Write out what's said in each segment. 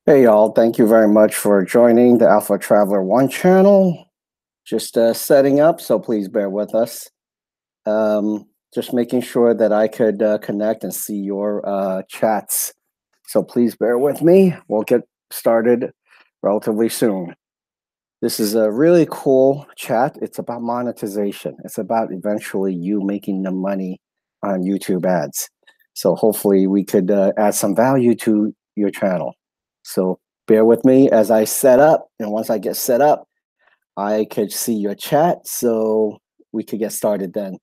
Hey y'all, thank you very much for joining the AlphaTraveler1 channel. Just setting up, so please bear with us. Just making sure that I could connect and see your chats. So please bear with me. We'll get started relatively soon. This is a really cool chat. It's about monetization. It's about eventually you making the money on YouTube ads. So hopefully we could add some value to your channel. So bear with me as I set up. And once I get set up, I could see your chat. So we could get started then.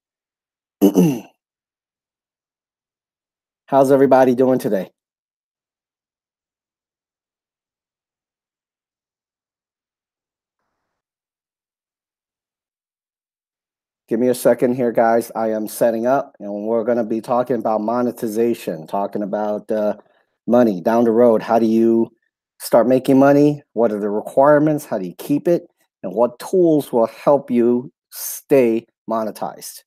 How's everybody doing today? Give me a second here, guys. I am setting up, and we're going to be talking about monetization, talking about money down the road. How do you start making money? What are the requirements? How do you keep it? And what tools will help you stay monetized?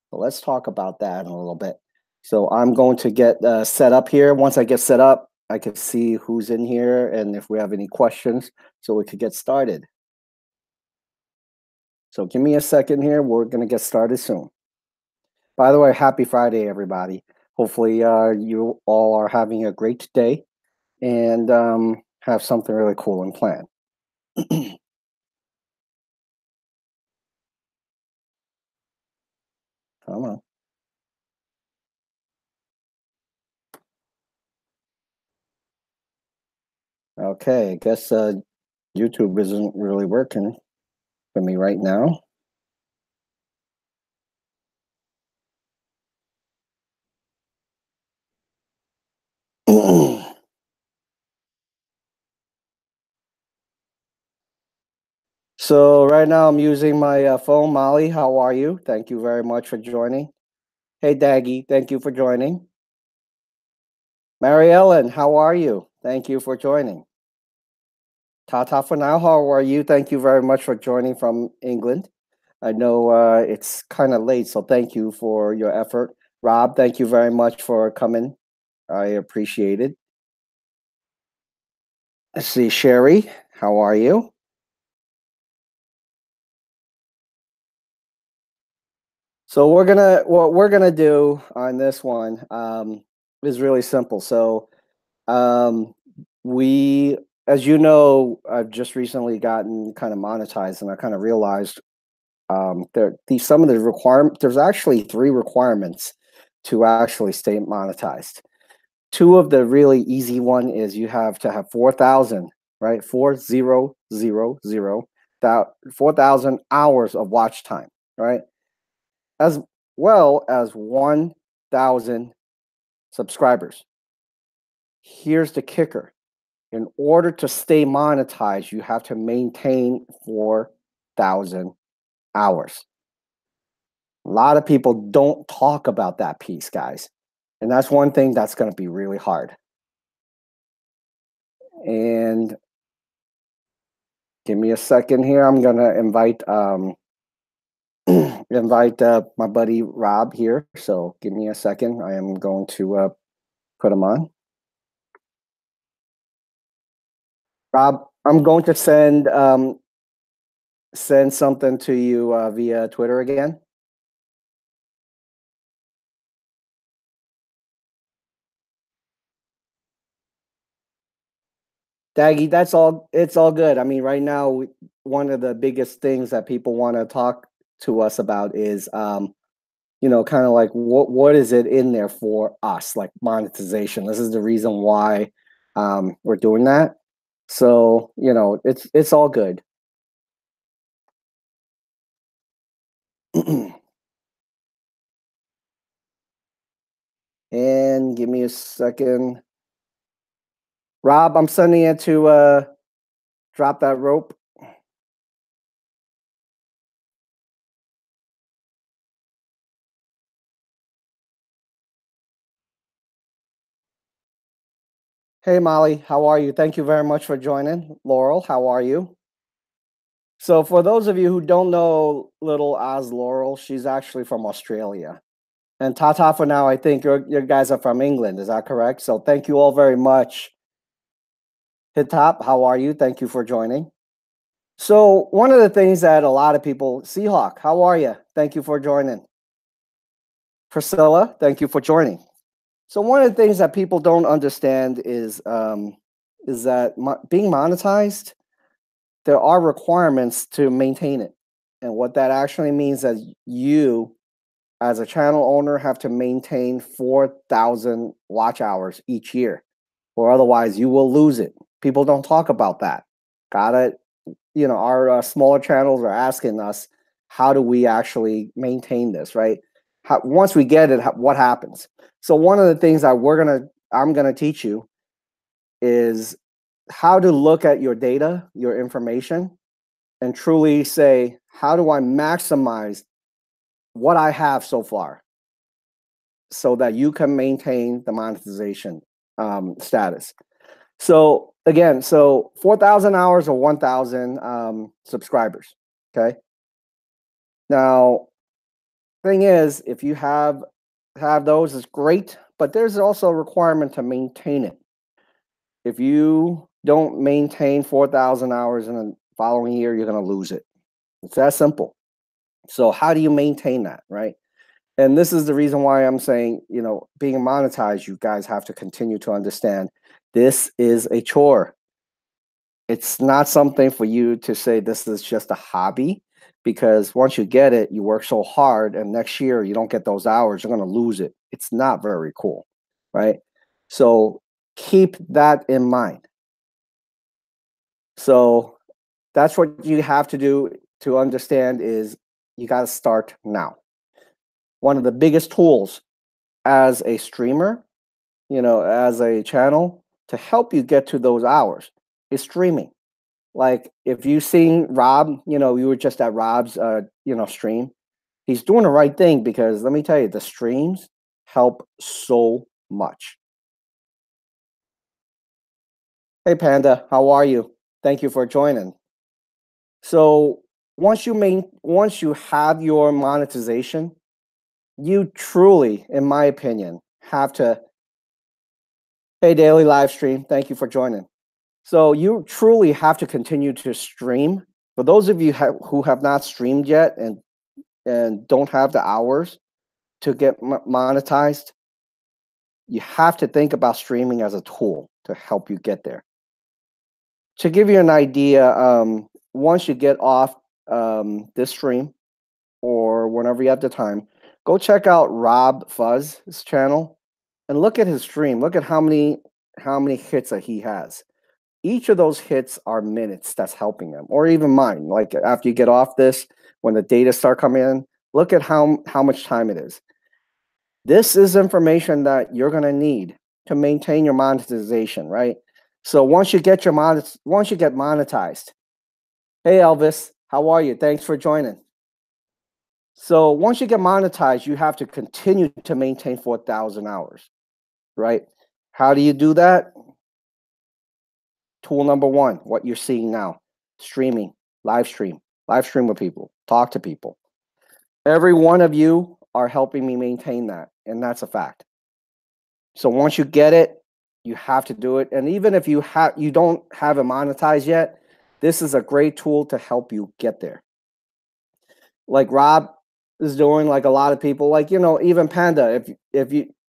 So let's talk about that in a little bit. So I'm going to get set up here. Once I get set up, I can see who's in here and if we have any questions, so we could get started. So give me a second here. We're going to get started soon. By the way, happy Friday, everybody. Hopefully, you all are having a great day and have something really cool in plan. Come on. Okay, I guess YouTube isn't really working for me right now. So right now I'm using my phone. Molly, how are you? Thank you very much for joining. Hey, Daggy, thank you for joining. Mary Ellen, how are you? Thank you for joining. Tata for now, how are you? Thank you very much for joining from England. I know it's kind of late, so thank you for your effort. Rob, thank you very much for coming. I appreciate it. Let's see, Sherry, how are you? So what we're gonna do on this one is really simple. So um, we, as you know, I've just recently gotten kind of monetized, and I kind of realized some of the requirement. There's actually three requirements to actually stay monetized. Two of the really easy one is you have to have 4,000, right? 4,000, 4,000 hours of watch time, right? As well as 1,000 subscribers. Here's the kicker. In order to stay monetized, you have to maintain 4,000 hours. A lot of people don't talk about that piece, guys. And that's one thing that's going to be really hard. And give me a second here. I'm going to invite my buddy Rob here. So give me a second. I am going to put him on. Rob, I'm going to send something to you via Twitter again. Daggy, that's all. It's all good. I mean, right now, one of the biggest things that people want to talk to us about is, kind of like what is it in there for us, like monetization. This is the reason why we're doing that. So it's all good. And give me a second. Rob, I'm sending it to drop that rope. Hey, Molly, how are you? Thank you very much for joining. Laurel, how are you? So, for those of you who don't know little Oz Laurel, she's actually from Australia. And Tata, for now, I think your guys are from England. Is that correct? So, thank you all very much. Hit top, how are you? Thank you for joining. So one of the things that a lot of people, Seahawk, how are you? Thank you for joining. Priscilla, thank you for joining. So one of the things that people don't understand is that being monetized, there are requirements to maintain it. And what that actually means is you, as a channel owner, have to maintain 4,000 watch hours each year, or otherwise you will lose it. People don't talk about that. Got it? Our smaller channels are asking us, how do we actually maintain this, right? Once we get it, what happens? So one of the things that I'm gonna teach you is how to look at your data, your information, and truly say, how do I maximize what I have so far so that you can maintain the monetization status. So again, 4,000 hours or 1,000 subscribers, okay? Now, thing is, if you have those, it's great, but there's also a requirement to maintain it. If you don't maintain 4,000 hours in the following year, you're going to lose it. It's that simple. So how do you maintain that, right? And this is the reason why I'm saying, being monetized, you guys have to continue to understand this is a chore. It's not something for you to say this is just a hobby, because once you get it, you work so hard and next year you don't get those hours, you're going to lose it. It's not very cool, right? So keep that in mind. So that's what you have to do to understand is you got to start now. One of the biggest tools as a streamer, as a channel to help you get to those hours is streaming. Like if you've seen Rob, you were just at Rob's, stream. He's doing the right thing because let me tell you, the streams help so much. Hey Panda, how are you? Thank you for joining. So once you have your monetization, you truly, in my opinion, have to. Hey, daily live stream. Thank you for joining. So you truly have to continue to stream. For those of you who have not streamed yet and don't have the hours to get monetized, you have to think about streaming as a tool to help you get there. To give you an idea, once you get off this stream or whenever you have the time, go check out Rob Fuzz's channel and look at his stream. Look at how many hits that he has. Each of those hits are minutes that's helping them, or even mine. Like after you get off this, when the data start coming in, look at how much time it is. This is information that you're going to need to maintain your monetization, right? So once you get monetized, hey Elvis, how are you? Thanks for joining. So once you get monetized, you have to continue to maintain 4,000 hours, right? How do you do that? Tool number one, what you're seeing now, streaming, live stream with people, talk to people. Every one of you are helping me maintain that, and that's a fact. So once you get it, you have to do it. And even if you don't have it monetized yet, this is a great tool to help you get there. Like Rob is doing, like a lot of people, like, even Panda,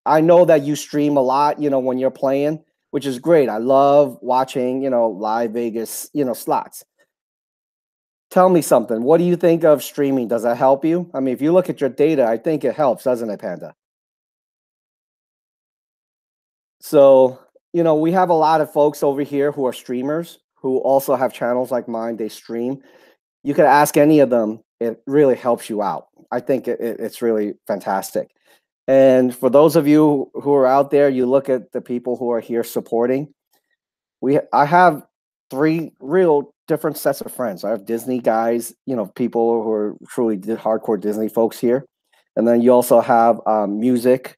I know that you stream a lot, when you're playing, which is great. I love watching, live Vegas, slots. Tell me something. What do you think of streaming? Does that help you? I mean, if you look at your data, I think it helps, doesn't it, Panda? So, we have a lot of folks over here who are streamers who also have channels like mine. They stream. You could ask any of them. It really helps you out. I think it's really fantastic. And for those of you who are out there, you look at the people who are here supporting. I have 3 real different sets of friends. I have Disney guys, people who are truly hardcore Disney folks here. And then you also have music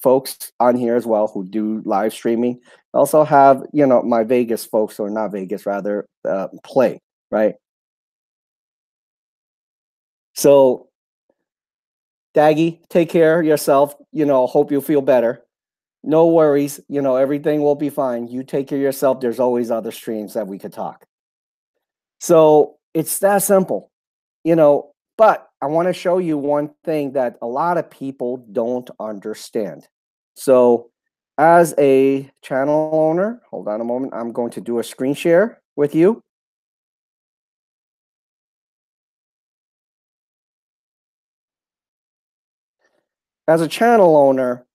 folks on here as well who do live streaming. I also have, my Vegas folks, or not Vegas, rather, play, right? So, Daggy, take care of yourself. Hope you feel better. no worries. You know, everything will be fine. You take care of yourself. There's always other streams that we could talk. So it's that simple, you know. But I want to show you one thing that a lot of people don't understand. So, as a channel owner, hold on a moment. I'm going to do a screen share with you. As a channel owner,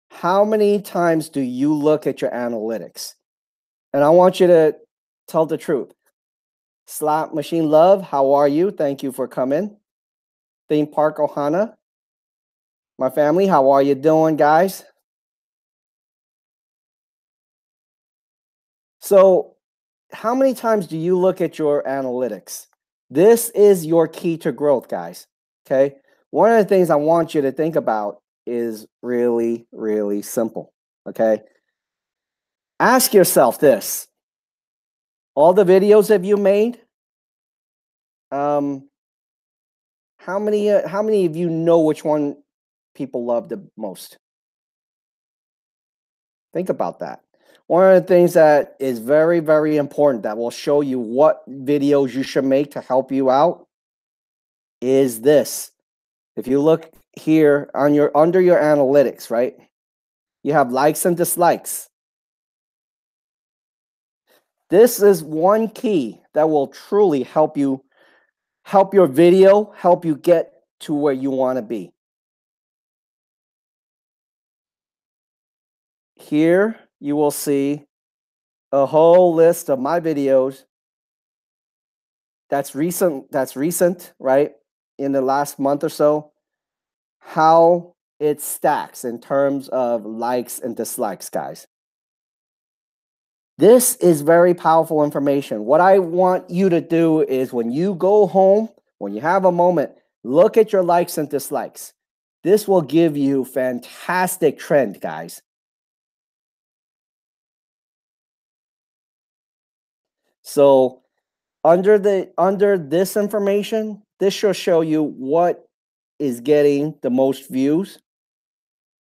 how many times do you look at your analytics? And I want you to tell the truth. Slot Machine Love, how are you? Thank you for coming. Theme Park Ohana, my family, how are you doing, guys? So, how many times do you look at your analytics? This is your key to growth, guys. Okay. One of the things I want you to think about is really, really simple. Okay. Ask yourself this: all the videos that you made, um, how many of you know which one people love the most? Think about that. One of the things that is very, very important that will show you what videos you should make to help you out is this. If you look here on your under your analytics, right? You have likes and dislikes. This is one key that will truly help you help your video, help you get to where you want to be. Here you will see a whole list of my videos that's recent, right? In the last month or so, how it stacks in terms of likes and dislikes, guys. This is very powerful information. What I want you to do is when you go home, when you have a moment, look at your likes and dislikes. This will give you fantastic trend, guys. So under this information, this should show you what is getting the most views.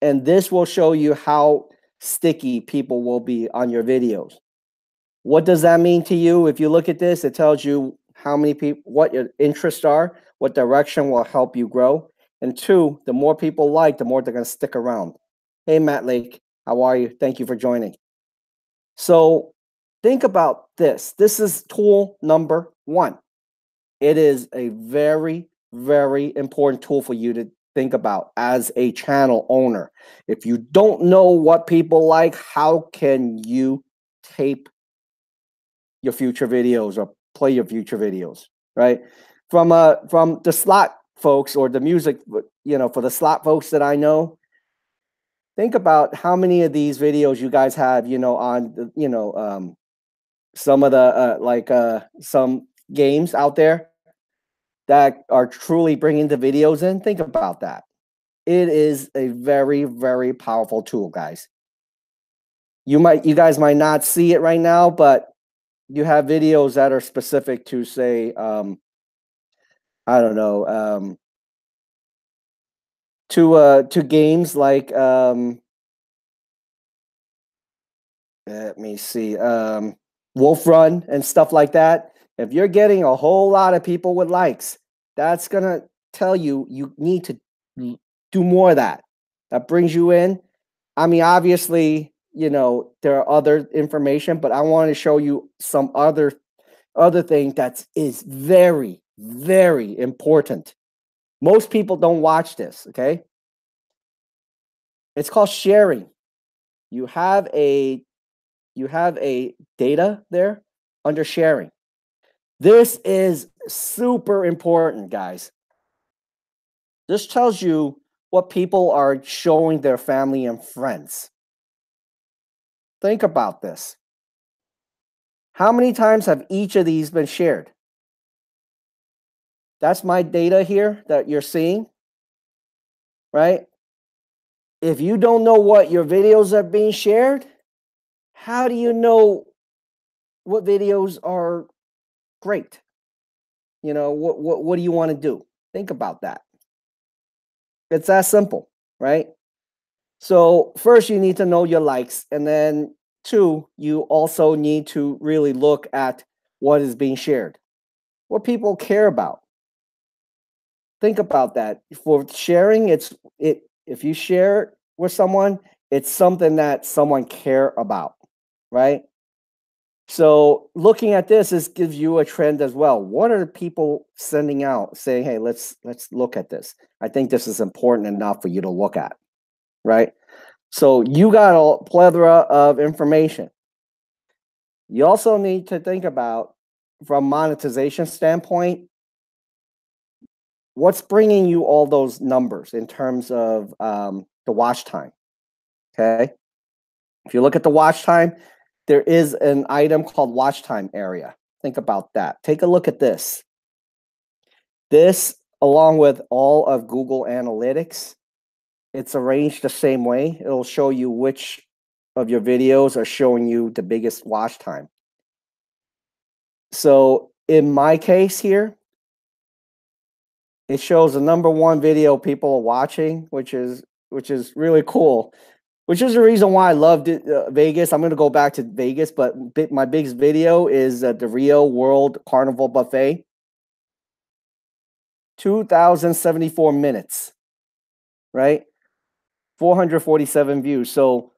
And this will show you how sticky people will be on your videos. What does that mean to you? If you look at this, it tells you how many people, what your interests are, what direction will help you grow. And two, the more people like, the more they're going to stick around. Hey, Matt Lake, how are you? Thank you for joining. So think about this. This is tool number 1. It is a very, very important tool for you to think about as a channel owner. If you don't know what people like, how can you tape your future videos or play your future videos, right? From the slot folks or the music, you know, for the slot folks that I know, think about how many of these videos you guys have, you know, on the, you know, some of the some games out there that are truly bringing the videos in. Think about that. It is a very, very powerful tool, guys. You guys might not see it right now, but you have videos that are specific to, say, I don't know, to games like let me see, Wolf Run and stuff like that. If you're getting a whole lot of people with likes, that's gonna tell you you need to do more of that. That brings you in. I mean, obviously, you know, there are other information, but I want to show you some other thing that is very, very important. Most people don't watch this, okay? It's called sharing. You have a data there under sharing. This is super important, guys. This tells you what people are showing their family and friends. Think about this. How many times have each of these been shared? That's my data here that you're seeing, right? If you don't know what your videos are being shared, how do you know what videos are great? You know, what do you want to do? Think about that. It's that simple, right? So first you need to know your likes, and then two, you also need to really look at what is being shared, what people care about. Think about that. For sharing, if you share with someone, it's something that someone care about, right? So looking at this gives you a trend as well. What are people sending out saying, hey, let's look at this. I think this is important enough for you to look at, right? So you got a plethora of information. You also need to think about, from monetization standpoint, what's bringing you all those numbers in terms of the watch time, okay? If you look at the watch time, there is an item called watch time area. Think about that. Take a look at this. This, along with all of Google Analytics, it's arranged the same way. It'll show you which of your videos are showing you the biggest watch time. So in my case here, it shows the #1 video people are watching, which is really cool. Which is the reason why I loved it, Vegas. I'm going to go back to Vegas, but my biggest video is the Rio World Carnival Buffet. 2,074 minutes, right? 447 views. So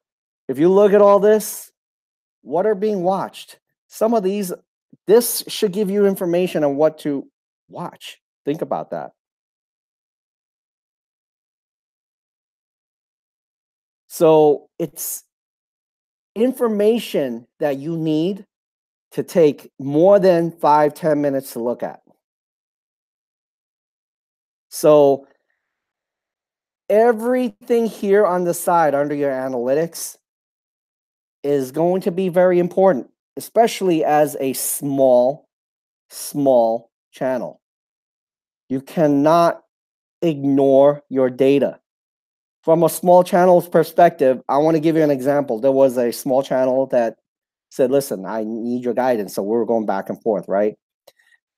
if you look at all this, what are being watched? Some of these, this should give you information on what to watch. Think about that. So it's information that you need to take more than 5-10 minutes to look at. So everything here on the side under your analytics is going to be very important, especially as a small channel. You cannot ignore your data. From a small channel's perspective, I want to give you an example. There was a small channel that said, listen, I need your guidance. So we were going back and forth, right?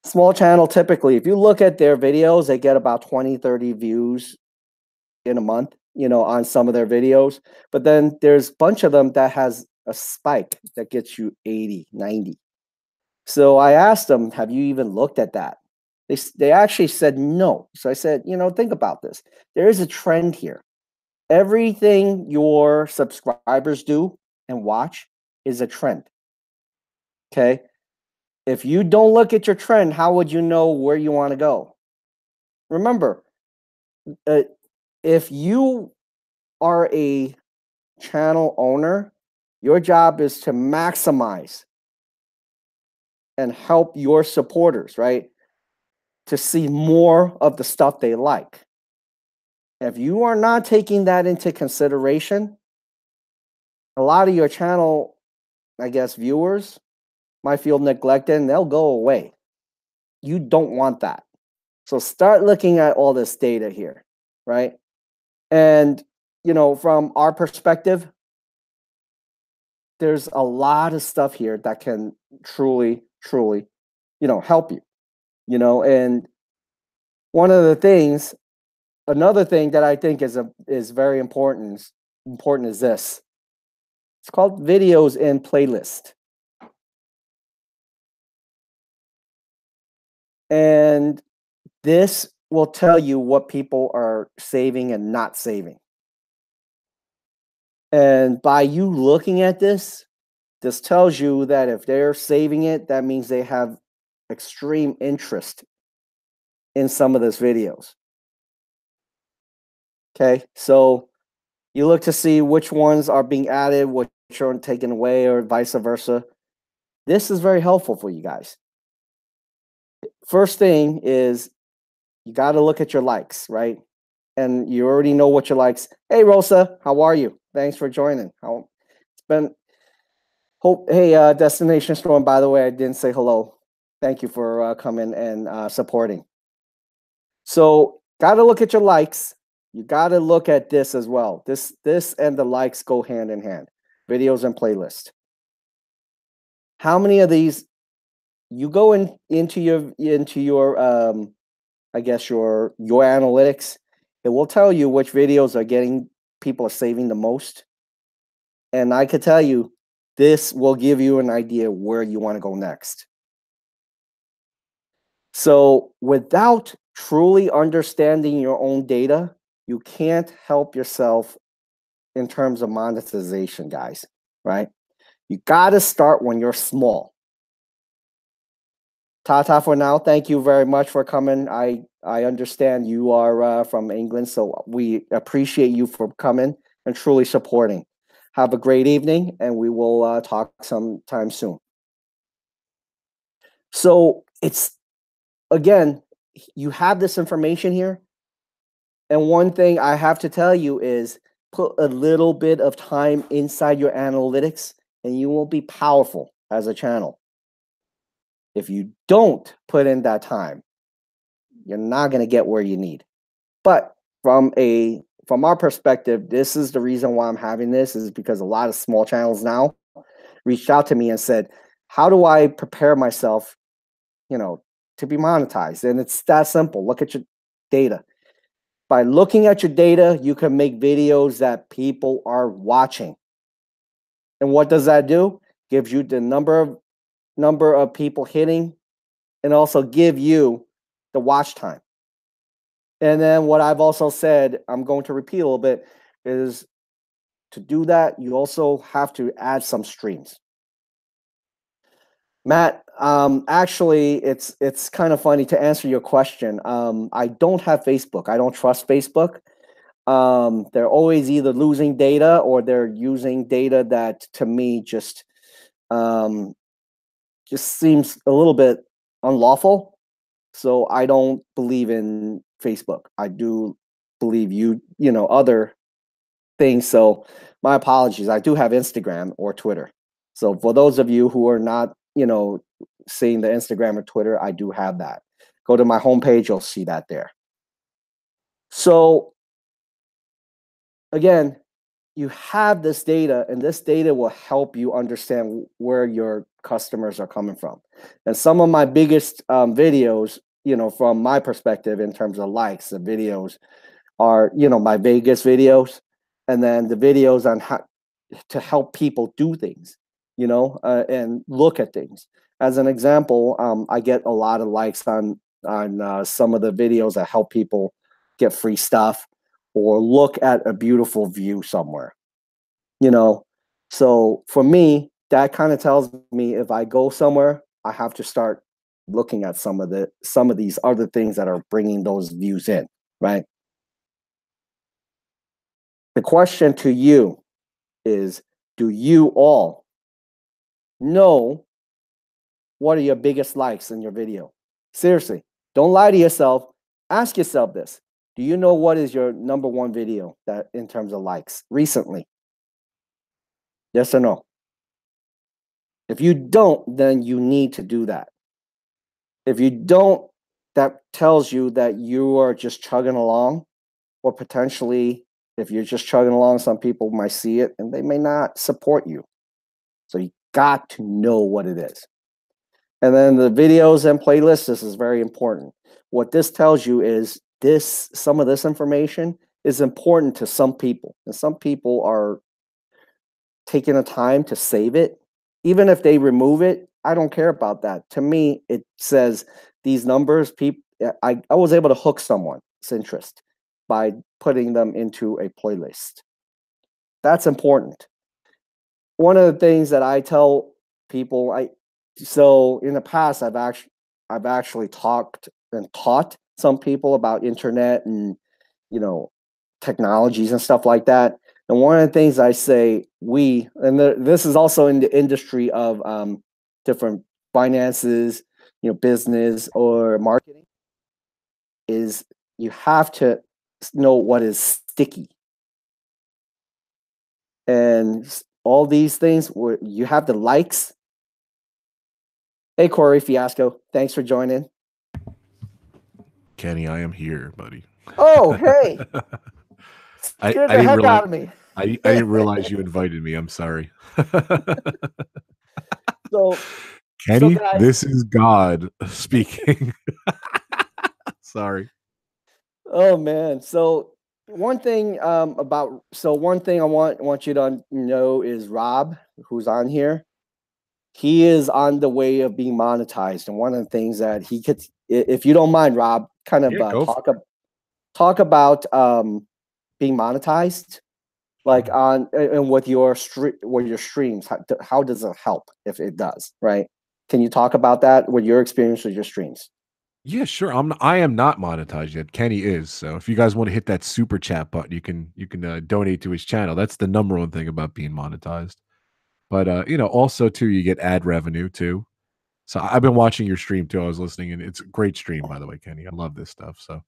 Small channel, typically, if you look at their videos, they get about 20, 30 views in a month, on some of their videos. But then there's a bunch of them that has a spike that gets you 80, 90. So I asked them, have you even looked at that? They actually said no. So I said, think about this. There is a trend here. Everything your subscribers do and watch is a trend. Okay? If you don't look at your trend, how would you know where you want to go? Remember, if you are a channel owner, your job is to maximize and help your supporters, right? To see more of the stuff they like. If you are not taking that into consideration, a lot of your channel, I guess, viewers might feel neglected and they'll go away. You don't want that. So start looking at all this data here, right? And, from our perspective, there's a lot of stuff here that can truly, help you, and another thing that I think is very important is this. It's called videos in playlist. And this will tell you what people are saving and not saving. And by you looking at this tells you that if they're saving it, that means they have extreme interest in some of those videos. Okay, so you look to see which ones are being added, which are taken away, or vice versa. This is very helpful for you guys. First thing is you got to look at your likes, right? And you already know what your likes. Hey, Rosa, how are you? Thanks for joining. It's been. Hey, Destination Storm, by the way, I didn't say hello. Thank you for coming and supporting. So, got to look at your likes. You got to look at this as well. This and the likes go hand in hand. Videos and playlist. How many of these you go into your I guess your analytics? It will tell you which videos are getting people are saving the most. And I could tell you, this will give you an idea where you want to go next. So without truly understanding your own data, you can't help yourself in terms of monetization, guys, right? You got to start when you're small. Tata for now. Thank you very much for coming. I understand you are from England, so we appreciate you for coming and truly supporting. Have a great evening, and we will talk sometime soon. So it's, again, you have this information here. And one thing I have to tell you is put a little bit of time inside your analytics and you will be powerful as a channel. If you don't put in that time, you're not going to get where you need. But from our perspective, this is the reason why I'm having this, is because a lot of small channels now reached out to me and said, how do I prepare myself, to be monetized? And it's that simple. Look at your data. By looking at your data, you can make videos that people are watching. And what does that do? Gives you the number of people hitting, and also give you the watch time. And then what I've also said, I'm going to repeat a little bit, is to do that, you also have to add some streams. Matt, actually, it's kind of funny to answer your question. I don't have Facebook. I don't trust Facebook. They're always either losing data or they're using data that, to me, just seems a little bit unlawful. So I don't believe in Facebook. I do believe other things. So my apologies. I do have Instagram or Twitter. So for those of you who are not, seeing the Instagram or Twitter, I do have that. Go to my homepage, you'll see that there. So again, you have this data, and this data will help you understand where your customers are coming from. And some of my biggest videos, from my perspective in terms of likes, the videos are, my Vegas videos, and then the videos on how to help people do things, and look at things. As an example, I get a lot of likes on some of the videos that help people get free stuff or look at a beautiful view somewhere. So for me, that kind of tells me if I go somewhere, I have to start looking at some of these other things that are bringing those views in, right? The question to you is, do you all know what are your biggest likes in your video? Seriously, don't lie to yourself. Ask yourself this. Do you know what is your number one video that in terms of likes recently? Yes or no? If you don't, then you need to do that. If you don't, that tells you that you are just chugging along, or potentially, if you're just chugging along, some people might see it and they may not support you. So you got to know what it is. And then the videos and playlists, this is very important. What this tells you is some of this information is important to some people. And some people are taking the time to save it. Even if they remove it, I don't care about that. To me, it says these numbers, I was able to hook someone's interest by putting them into a playlist. That's important. One of the things that I tell people, so in the past, I've actually talked and taught some people about internet and technologies and stuff like that. And one of the things I say, this is also in the industry of different finances, business or marketing, is you have to know what is sticky. And all these things where you have the likes. Hey, Corey Fiasco, thanks for joining. Kenny, I am here, buddy. Oh, hey. Scared the heck out of me. I didn't realize you invited me. I'm sorry. So, Kenny, guys, this is God speaking. Sorry. Oh man. So one thing about one thing I want you to know is Rob, who's on here. He is on the way of being monetized, and one of the things that he could, if you don't mind, Rob, kind of Yeah, go talk about being monetized, like on and with your streams. How does it help if it does? Right? Can you talk about that with your experience with your streams? Yeah, sure. I am not monetized yet. Kenny is. So if you guys want to hit that super chat button, you can donate to his channel. That's the number one thing about being monetized. But also too, you get ad revenue too. So I've been watching your stream too. I was listening, and it's a great stream, by the way, Kenny. I love this stuff. So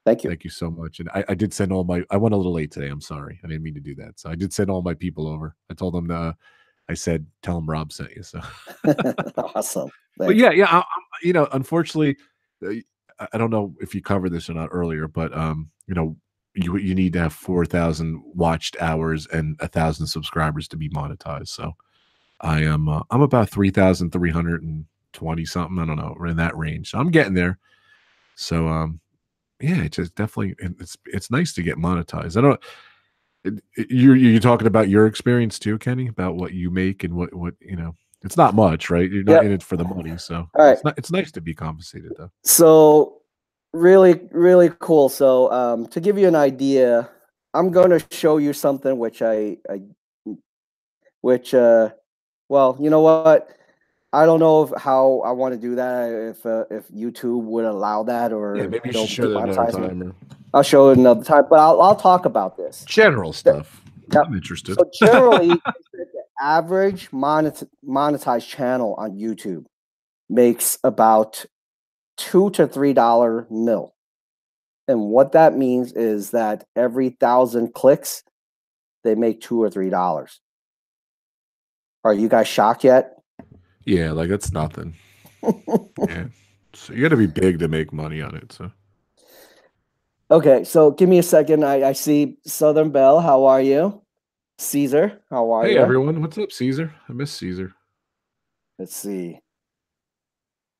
Thank you. thank you so much. And I did send all my. I went a little late today. I'm sorry. I didn't mean to do that. So I did send all my people over. I told them. I said, tell them Rob sent you. So, Awesome. but Thanks. yeah. Unfortunately, uh, I don't know if you covered this or not earlier, but you need to have 4,000 watched hours and 1,000 subscribers to be monetized. So I'm about 3,320 something. I don't know, we're in that range. So I'm getting there. So yeah, it's just definitely it's nice to get monetized. I don't you're talking about your experience too, Kenny, about what you make and what it's not much, right? You're not in Yep. it for the money, so All right. it's nice to be compensated though. So really cool. So to give you an idea, I'm going to show you something which which well, you know what? I don't know how I want to do that. If YouTube would allow that, Yeah, or maybe you should show that another demonetize me. time or I'll show it another time. But I'll talk about this. general stuff. Yep. I'm interested. So generally, the average monetized channel on YouTube makes about $2 to $3 mil. And what that means is that every 1,000 clicks, they make $2 or $3. Are you guys shocked yet? Yeah, like that's nothing. Yeah. So you got to be big to make money on it. So Okay, so give me a second. I see Southern Belle. How are you? Caesar, how are hey you? everyone, what's up, Caesar? I miss Caesar. Let's see.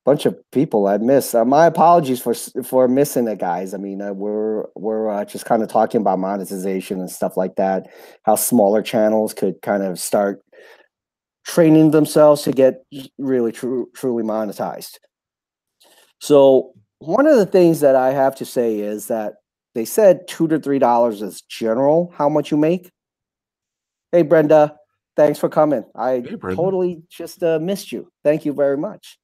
Bunch of people I missed. My apologies for missing it, guys. I mean, we're just kind of talking about monetization and stuff like that. How smaller channels could kind of start training themselves to get really truly monetized. So one of the things that I have to say is that they said $2 to $3 is general how much you make. Hey Brenda, thanks for coming. I Hey, Brenda. totally just missed you. Thank you very much.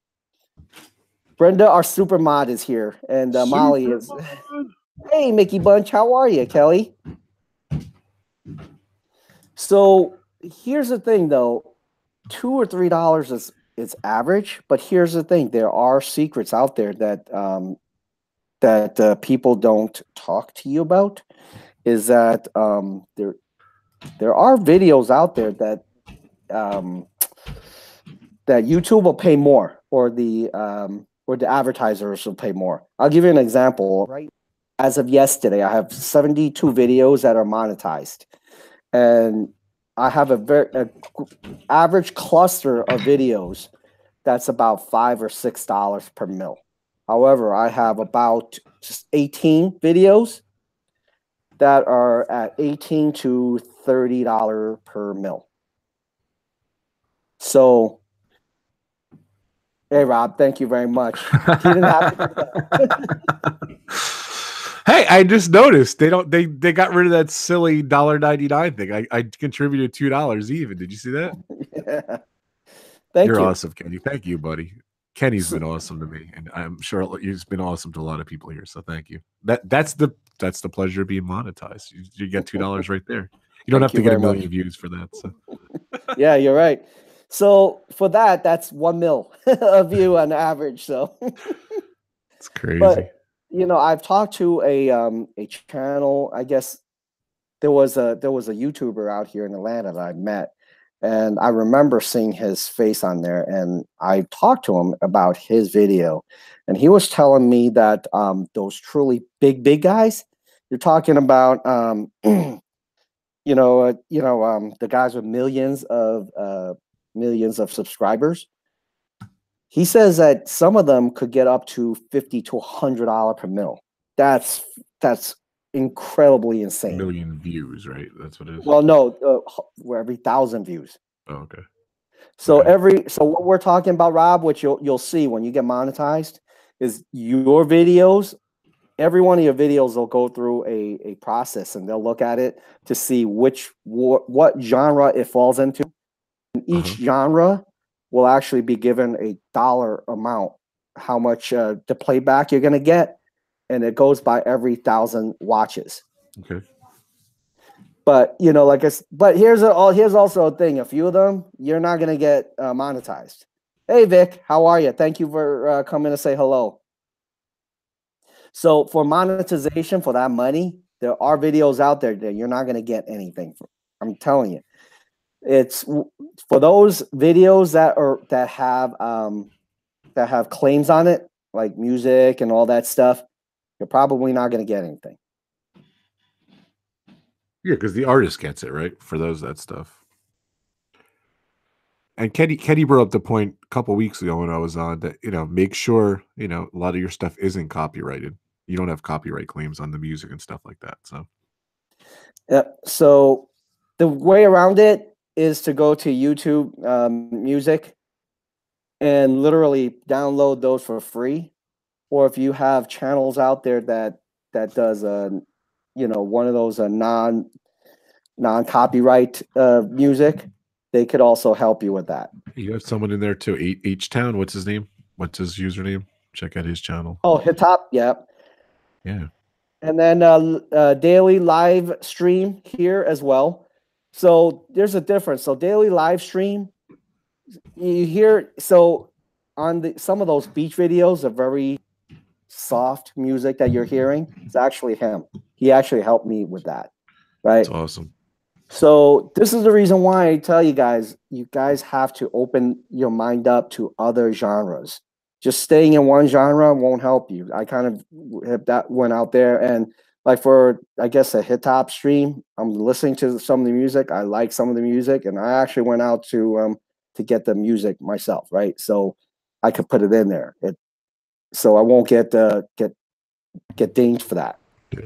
Brenda, our super mod, is here, and Molly is. Hey, Mickey Bunch, how are you, Kelly? So here's the thing, though, $2 or $3 is average, but here's the thing: there are secrets out there that people don't talk to you about. Is that there are videos out there that that YouTube will pay more, or the advertisers will pay more. I'll give you an example. Right, as of yesterday, I have 72 videos that are monetized, and I have a average cluster of videos that's about $5 or $6 per mil. However, I have about just 18 videos that are at $18 to $30 per mil. So, hey Rob, thank you very much. You didn't have to do that. Hey, I just noticed they got rid of that silly $1.99 thing. I contributed $2 even. Did you see that? Yeah. Thank You're you. awesome, Kenny. Thank you, buddy. Kenny's been awesome to me, and I'm sure he's been awesome to a lot of people here. So thank you. That's the pleasure of being monetized. You get $2 right there. You don't have Thank to you get a very million much. views for that. So Yeah, you're right. So for that, that's 1 mil of view on average. So, it's crazy. but I've talked to a channel. I guess there was a YouTuber out here in Atlanta that I met, and I remember seeing his face on there, and I talked to him about his video, and he was telling me that those truly big guys, you're talking about the guys with millions of subscribers. He says that some of them could get up to $50 to $100 per mil. That's incredibly insane. Million views, right? That's what it is. Well, no, we're every 1,000 views. Oh, okay. So Okay. so what we're talking about, Rob, which you'll see when you get monetized, is your videos. Every one of your videos will go through a process, and they'll look at it to see what genre it falls into. And each genre will actually be given a dollar amount, how much the playback you're going to get, and it goes by every 1,000 watches. Okay. But but here's also a thing. A few of them you're not going to get monetized. Hey Vic, how are you? Thank you for coming to say hello. So for monetization, for that money, there are videos out there that you're not going to get anything from. I'm telling you, it's for those videos that have claims on it, like music and all that stuff. You're probably not going to get anything. Yeah, because the artist gets it, right? For that stuff. And Kenny brought up the point a couple weeks ago when I was on that, make sure, a lot of your stuff isn't copyrighted. You don't have copyright claims on the music and stuff like that. So, yeah. So the way around it is to go to YouTube Music and literally download those for free. Or if you have channels out there that does one of those non copyright music, they could also help you with that. you have someone in there too. H Town, what's his name? What's his username? Check out his channel. Oh, Hitop, yeah. Yeah. And then daily live stream here as well. So there's a difference. So daily live stream, you hear, so on some of those beach videos are very soft music that you're hearing. It's actually him. He actually helped me with that. Right. That's awesome. So this is the reason why I tell you guys have to open your mind up to other genres. Just staying in one genre won't help you. I kind of went out there and like for, I guess, a hip hop stream, I'm listening to some of the music. I like some of the music, and I actually went out to get the music myself, right? So I could put it in there. So I won't get dinged for that. Yeah.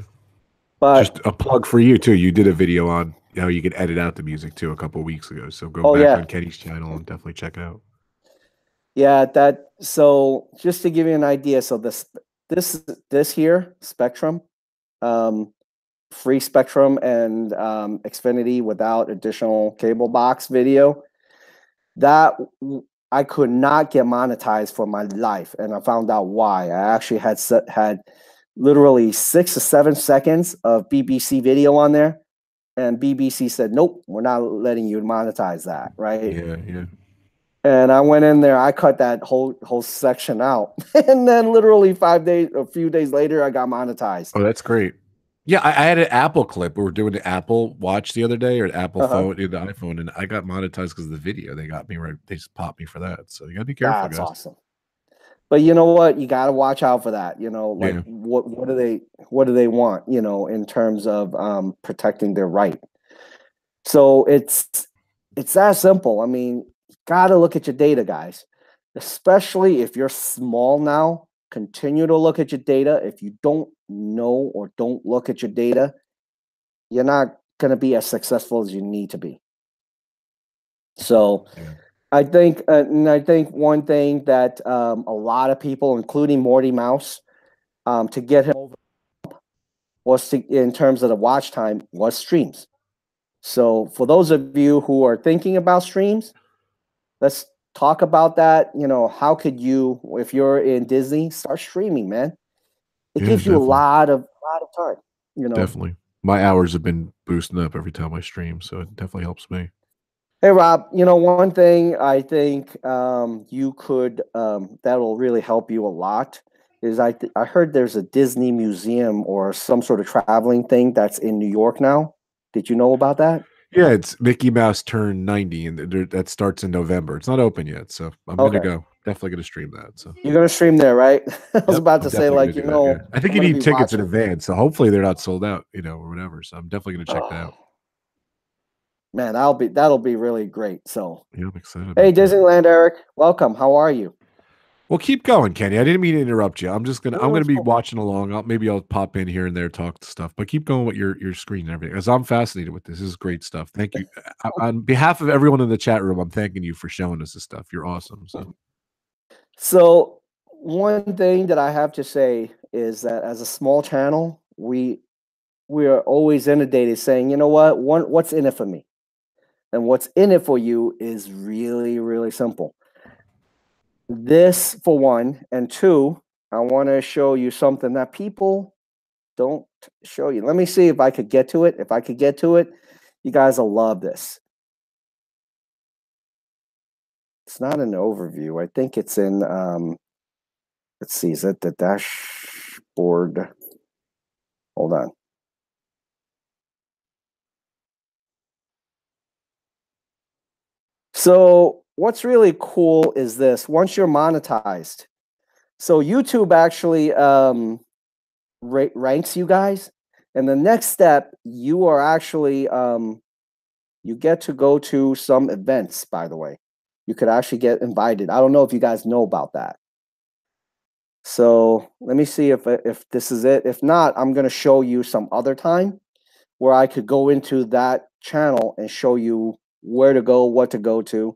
But just a plug for you too. You did a video on how you could edit out the music too a couple of weeks ago. So go back on Kenny's channel and definitely check it out. Yeah, so just to give you an idea, so this here, Spectrum, free Spectrum and Xfinity without additional cable box video, that I could not get monetized for my life, and I found out why. I actually had literally 6 or 7 seconds of BBC video on there, and BBC said, "Nope, we're not letting you monetize that." Right? Yeah. And I went in there, I cut that whole section out, and then literally a few days later, I got monetized. Oh, that's great. Yeah, I had an Apple clip. We were doing the Apple Watch the other day, or an Apple phone, the iPhone, and I got monetized because of the video. They got me right. They just popped me for that. So you gotta be careful. That's awesome. But you know what? You got to watch out for that. Like what do they want? In terms of protecting their right. So it's that simple. I mean, you got to look at your data, guys. Especially if you're small now. Continue to look at your data. If you don't know or don't look at your data, you're not going to be as successful as you need to be. So. Yeah. I think one thing that a lot of people, including Morty Mouse, to get him over was in terms of the watch time, was streams. So for those of you who are thinking about streams, let's talk about that. How could you, if you're in Disney, start streaming, man? It gives you a lot of time. Definitely, my hours have been boosting up every time I stream, so it definitely helps me. Hey, Rob, one thing I think you could, that'll really help you a lot is I heard there's a Disney museum or some sort of traveling thing that's in New York now. Did you know about that? Yeah, it's Mickey Mouse turned 90, and that starts in November. It's not open yet, so I'm going to go. Definitely going to stream that. So you're going to stream there, right? I was about to say, like, I think you need tickets in advance, so hopefully they're not sold out, or whatever. So I'm definitely going to check that out. Man, that'll be really great. So yeah, I'm excited. Hey, Disneyland Eric, welcome. How are you? Well, keep going, Kenny. I didn't mean to interrupt you. I'm No, gonna it's be cool. watching along. Maybe I'll pop in here and there, talk stuff, but keep going with your screen and everything. As I'm fascinated with this. This is great stuff. Thank you. On behalf of everyone in the chat room, I'm thanking you for showing us this stuff. You're awesome. So one thing that I have to say is that as a small channel, we are always inundated saying, you know what, what's in it for me? And what's in it for you is really, really simple. This for one, and two, I want to show you something that people don't show you. Let me see if I could get to it. If I could get to it, you guys will love this. It's not an overview. I think it's in, let's see, is it the dashboard? Hold on. So what's really cool is this. Once you're monetized, so YouTube actually ranks you guys. And the next step, you are actually, you get to go to some events, by the way. You could actually get invited. I don't know if you guys know about that. So let me see if this is it. If not, I'm going to show you some other time where I could go into that channel and show you where to go, what to go to,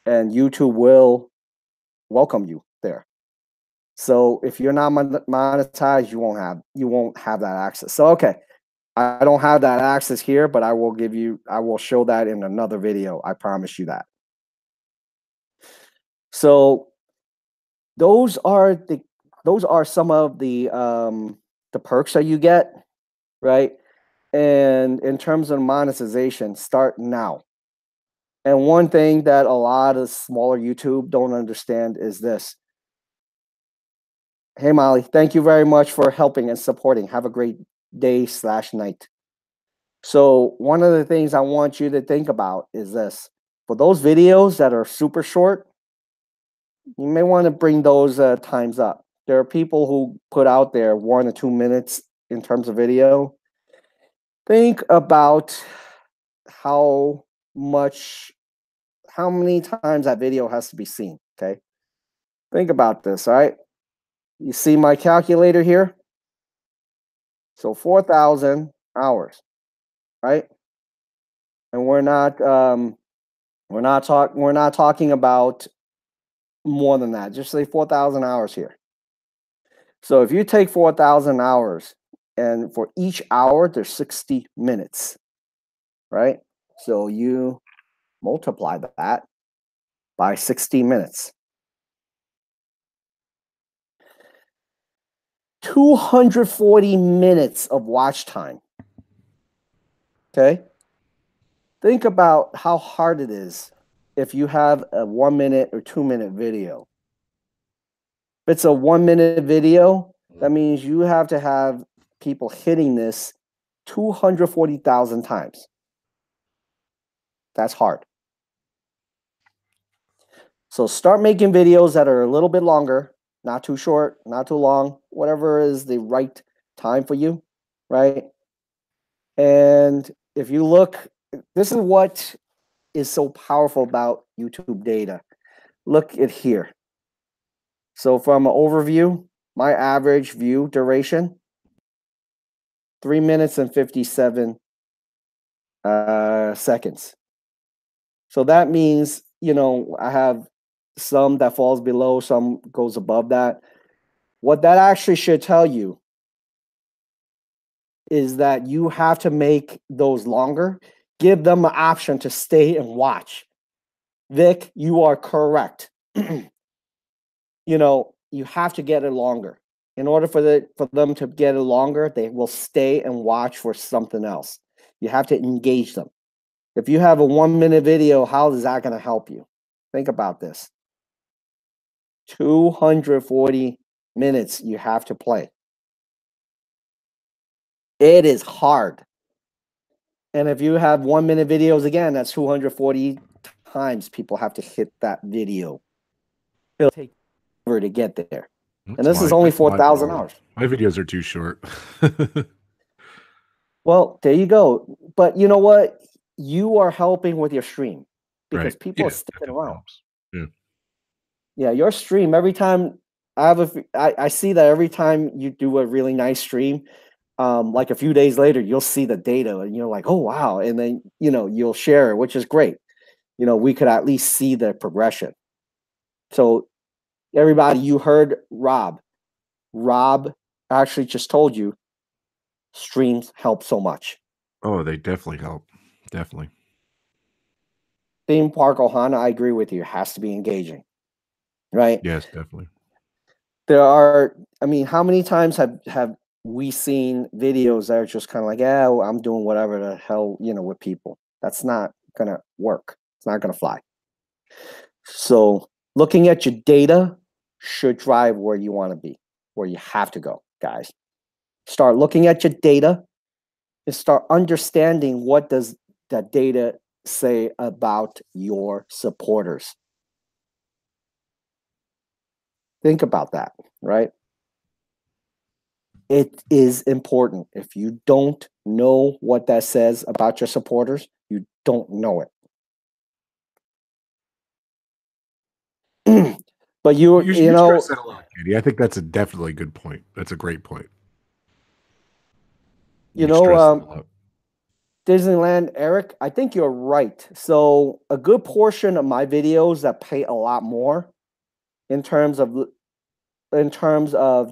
and YouTube will welcome you there. So if you're not monetized, you won't have that access. So okay, I don't have that access here, but I will show that in another video. I promise you that. So those are some of the perks that you get, right? And in terms of monetization, start now. And one thing that a lot of smaller YouTube don't understand is this. Hey, Molly, thank you very much for helping and supporting. Have a great day/night. So one of the things I want you to think about is this. For those videos that are super short, you may want to bring those times up. There are people who put out there 1 or 2 minutes in terms of video. Think about how many times that video has to be seen, okay? Think about this, all right? You see my calculator here? So 4,000 hours, right? And we're not talking about more than that. Just say 4,000 hours here. So if you take 4,000 hours and for each hour there's 60 minutes, right? So you multiply that by 60 minutes. 240 minutes of watch time. Okay? Think about how hard it is if you have a 1 minute or 2 minute video. If it's a 1 minute video, that means you have to have people hitting this 240,000 times. That's hard. So start making videos that are a little bit longer, not too short, not too long, whatever is the right time for you, right? And if you look, this is what is so powerful about YouTube data. Look at here. So from an overview, my average view duration, 3 minutes and 57 seconds. So that means, you know, I have some that falls below, some goes above that. What that actually should tell you is that you have to make those longer. Give them an option to stay and watch. Vic, you are correct. You know, you have to get it longer. In order for them to get it longer, they will stay and watch for something else. You have to engage them. If you have a 1 minute video, how is that going to help you? Think about this. 240 minutes you have to play. It is hard. And if you have 1 minute videos, again, that's 240 times people have to hit that video. It'll take forever to get there. And this is only 4,000 hours. My videos are too short. Well, there you go. But you know what? You are helping with your stream because right. people are sticking around. Yeah. Yeah, your stream every time I see that every time you do a really nice stream, like a few days later, you'll see the data and you're like, oh wow. And then, you'll share it, which is great. We could at least see the progression. So everybody, you heard Rob. Rob actually just told you streams help so much. Oh, they definitely help. Definitely. Theme Park Ohana, I agree with you, has to be engaging, right? Yes, definitely. There are, I mean, how many times have we seen videos that are just kind of like, yeah, well, I'm doing whatever the hell, with people. That's not gonna work. It's not gonna fly. So looking at your data should drive where you want to be, where you have to go, guys. Start looking at your data and start understanding what does that data say about your supporters. Think about that, right? It is important. If you don't know what that says about your supporters, you don't know it. But You you know, stress that a lot, Katie. I think that's a definitely good point. That's a great point. you You know, stress that a lot. Disneyland, Eric, I think you're right. So a good portion of my videos that pay a lot more in terms of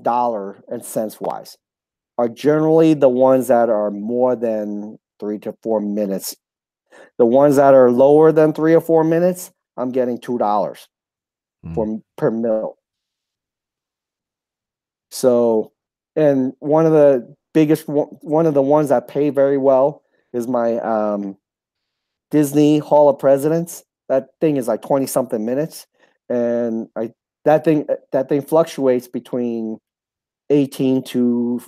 dollar and cents wise are generally the ones that are more than 3 to 4 minutes. The ones that are lower than 3 or 4 minutes, I'm getting $2 per mil. So, and one of the ones that pay very well is my Disney Hall of Presidents. That thing is like 20 something minutes, and that thing fluctuates between 18 to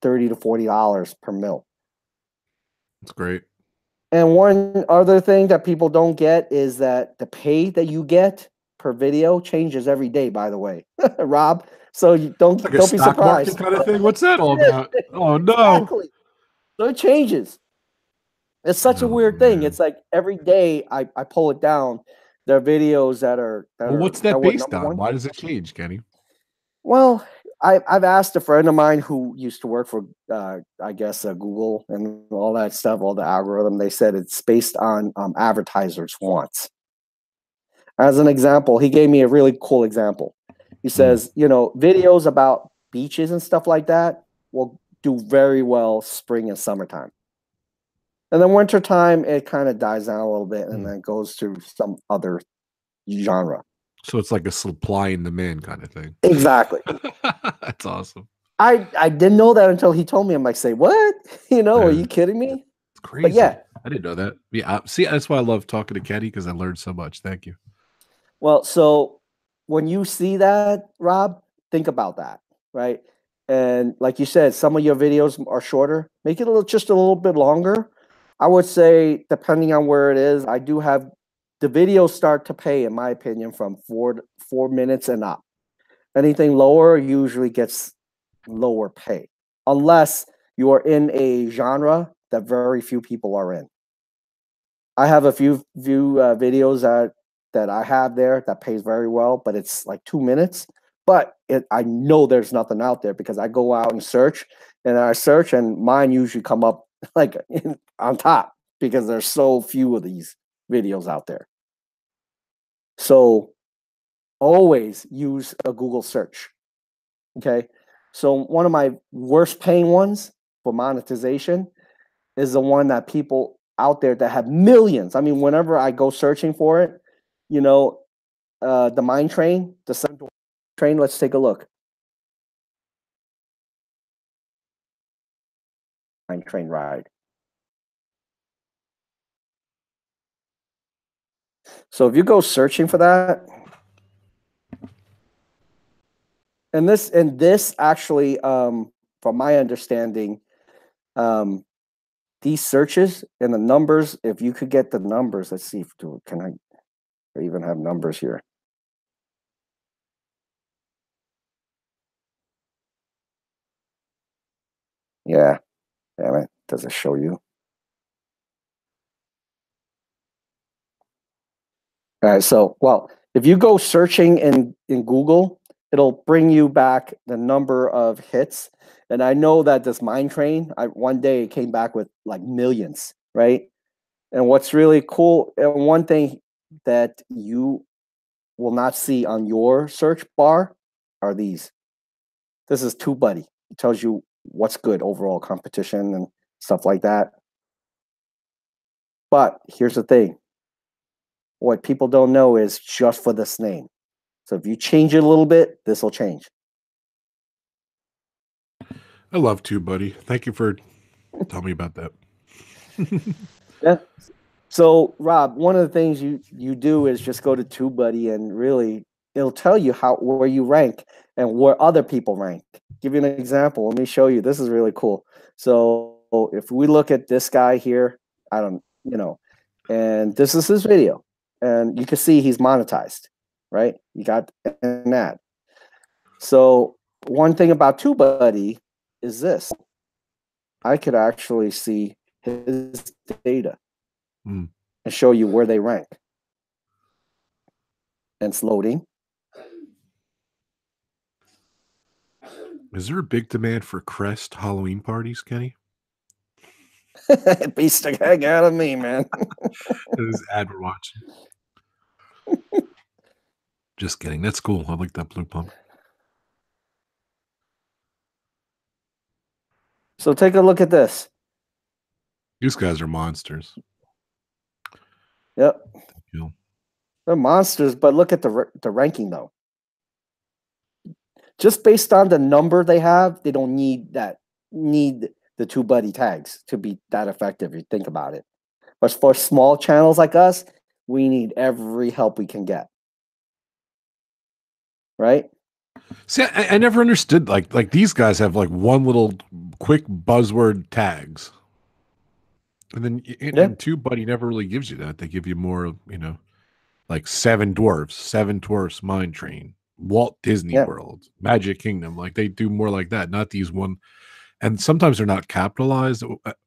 30 to $40 per mil. That's great. And one other thing that people don't get is that the pay that you get per video changes every day, by the way, Rob. So you It's like a don't be stock market surprised. kind of thing. What's that all Yes, about? Oh no. exactly. So it changes. It's such a Oh weird thing. man. It's like every day I pull it down. There are videos Well, what's that that were based number on? one. Why does it change, Kenny? Well, I've asked a friend of mine who used to work for I guess Google and all that stuff, all the algorithm. They said it's based on advertisers' wants. As an example, he gave me a really cool example. He says, videos about beaches and stuff like that will do very well spring and summertime. And then wintertime, it kind of dies down a little bit and then goes to some other genre. So it's like a supply and demand kind of thing. Exactly. That's awesome. I didn't know that until he told me. I'm like, say what? Are you kidding me? It's crazy. But yeah. I didn't know that. Yeah. See, that's why I love talking to Kenny, because I learned so much. Thank you. Well, so when you see that, Rob, think about that, right? And like you said, some of your videos are shorter. Make it just a little bit longer. I would say, depending on where it is, I do have the videos start to pay, in my opinion, from 4 minutes and up. Anything lower usually gets lower pay, unless you are in a genre that very few people are in. I have a few videos that I have there that pays very well, but it's like 2 minutes. But I know there's nothing out there because I go out and search, and mine usually come up like on top because there's so few of these videos out there. So always use a Google search. Okay. So one of my worst paying ones for monetization is the one that people out there that have millions. I mean, whenever I go searching for it, the mine train, the Central train, let's take a look. Mine train ride. So if you go searching for that, and this actually, from my understanding, these searches and the numbers, if you could get the numbers, let's see can I even have numbers here? Yeah, damn it. Does it show you? All right, so, well, If you go searching in Google, it'll bring you back the number of hits. And I know that this mine train, one day it came back with like millions, right? And what's really cool, and one thing that you will not see on your search bar are these. This is TubeBuddy. It tells you what's good overall competition and stuff like that. But here's the thing. What people don't know is just for this name. So if you change it a little bit, this will change. I love TubeBuddy. Thank you for telling me about that. Yeah. So Rob, one of the things you do is just go to TubeBuddy and really it'll tell you where you rank and where other people rank. Give you an example. Let me show you. This is really cool. So if we look at this guy here, and this is his video, and you can see he's monetized, right? You got an ad. So one thing about TubeBuddy is this. I could actually see his data and show you where they rank. And it's loading. Is there a big demand for Crest Halloween parties, Kenny? It beats the heck out of me, man. This ad we're watching. Just kidding. That's cool. I like that blue pump. So take a look at this. These guys are monsters. Yep. They're monsters, but look at the ranking, though. Just based on the number they have, they don't need the TubeBuddy tags to be that effective, if you think about it. But for small channels like us, we need every help we can get. Right? See, I never understood like these guys have like one little quick buzzword tags. And then TubeBuddy never really gives you that. They give you more, like seven dwarfs, Mine Train, Walt Disney World, Magic Kingdom. Like they do more like that, not these one. And sometimes they're not capitalized. But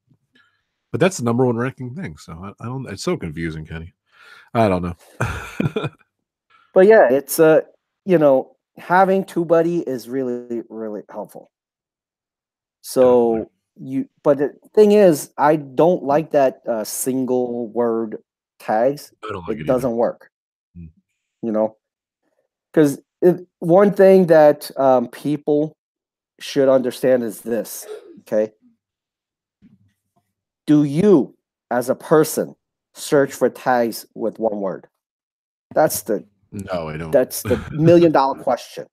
that's the number one ranking thing. So I don't. It's so confusing, Kenny. I don't know. But yeah, it's having TubeBuddy is really, really helpful. So but the thing is, I don't like that single word tags. I don't like it doesn't either. work. Because one thing that people should understand is this. Okay. Do you, as a person, search for tags with one word? No, I don't. That's the $1 million question.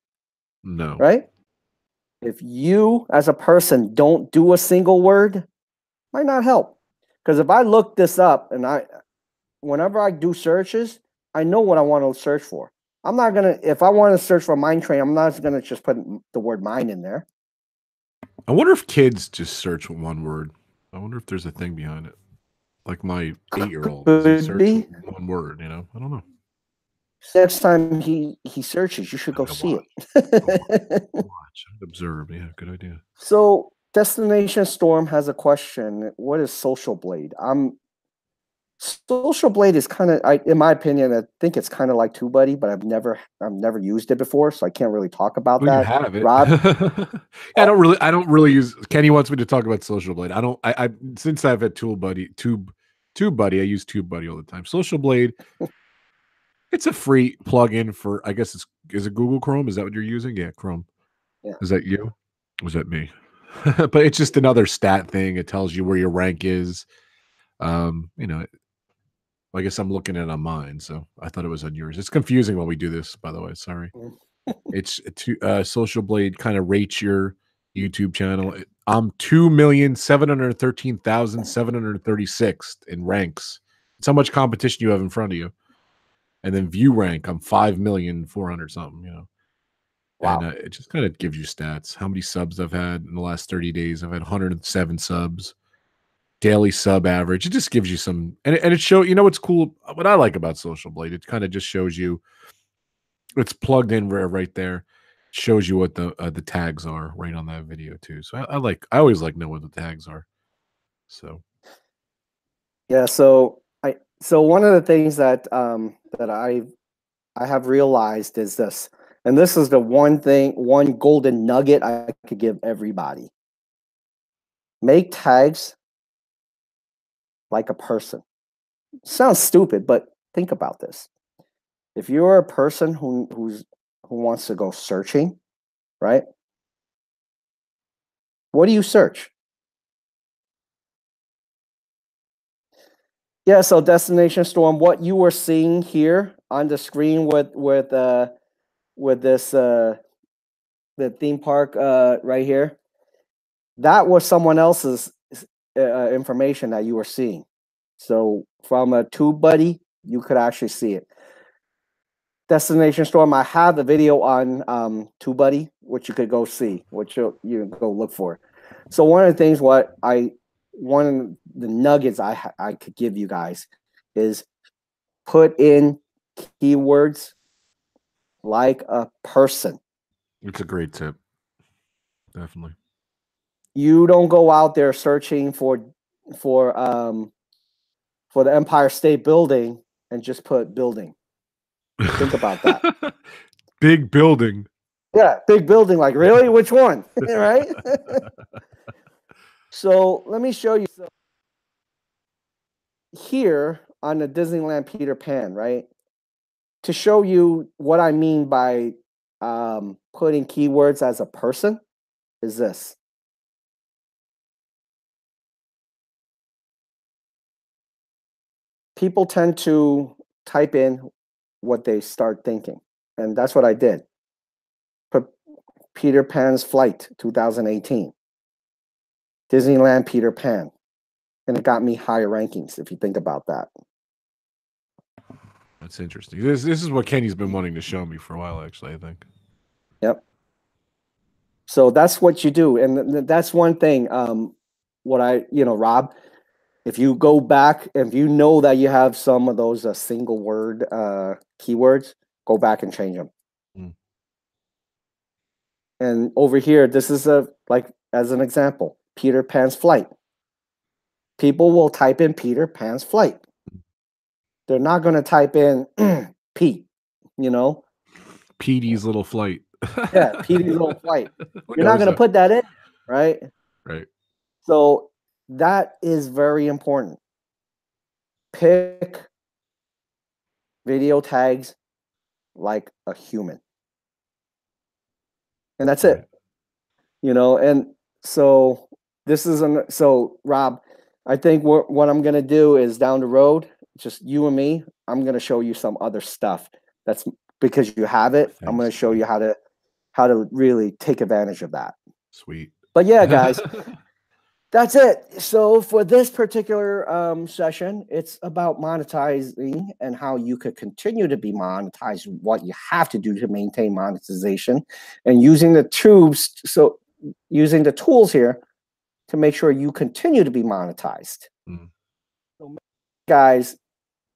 No. Right? If you, as a person, don't do a single word, might not help. Because if I look this up and whenever I do searches, I know what I want to search for. I'm not going to, if I want to search for mine train, I'm not going to just put the word mine in there. I wonder if kids just search with one word. I wonder if there's a thing behind it. Like my 8-year-old, does he search with one word, I don't know. Next time he searches, you should go see it. Watch, observe. Yeah, good idea. So Destination Storm has a question. What is Social Blade? Social Blade is kind of, in my opinion, I think it's kind of like TubeBuddy, but I've never used it before, so I can't really talk about that. You have it, Rob. I don't really use. Kenny wants me to talk about Social Blade. I since I've had TubeBuddy, I use TubeBuddy all the time. Social Blade. It's a free plugin for, I guess is it Google Chrome? Is that what you're using? Yeah, Chrome. Yeah. Is that you? Was that me? But it's just another stat thing. It tells you where your rank is. I guess I'm looking at it on mine, so I thought it was on yours. It's confusing when we do this, by the way. Sorry. It's Social Blade kind of rates your YouTube channel. I'm 2,713,736 in ranks. It's how much competition you have in front of you. And then view rank, I'm 5,400,000 something, Wow. And it just kind of gives you stats. How many subs I've had in the last 30 days. I've had 107 subs. Daily sub average. It just gives you some, and it shows, what's cool, what I like about Social Blade, it kind of just shows you, it's plugged in right there. It shows you what the tags are right on that video too. So I always like know what the tags are. So yeah, so one of the things that that I have realized is this, and this is the one golden nugget I could give everybody. Make tags like a person. Sounds stupid, but think about this. If you're a person who wants to go searching, right? What do you search? Yeah, so Destination Storm, what you were seeing here on the screen with this the theme park right here, that was someone else's information that you were seeing. So from a TubeBuddy, you could actually see it. Destination Storm, I have the video on TubeBuddy, which you could go see, which you go look for. So one of the things one of the nuggets I could give you guys is put in keywords like a person. It's a great tip. Definitely. You don't go out there searching for the Empire State Building and just put building. Think about that. Big building. Yeah, big building. Like, really? Which one? Right? So let me show you. So here on the Disneyland Peter Pan, right? To show you what I mean by putting keywords as a person is this. People tend to type in what they start thinking. And that's what I did. Put Peter Pan's Flight 2018. Disneyland Peter Pan. And it got me higher rankings, if you think about that. That's interesting. This is what Kenny's been wanting to show me for a while, actually, I think. Yep. So that's what you do. And that's one thing. Rob, if you go back, if you know that you have some of those single word keywords, go back and change them. Mm. And over here, this is as an example, Peter Pan's Flight. People will type in Peter Pan's Flight. They're not going to type in Pete, Petey's Little Flight. Yeah, Petey's Little Flight. You're not going to put that in, right? Right. So that is very important. Pick video tags like a human. And that's it. And so this is so Rob, I think what I'm going to do is down the road, just you and me, I'm going to show you some other stuff. That's because you have it. Thanks. I'm going to show you how to really take advantage of that. Sweet. But yeah, guys, that's it. So for this particular session, it's about monetizing and how you could continue to be monetized, what you have to do to maintain monetization, and using the tools here to make sure you continue to be monetized. Mm. So guys,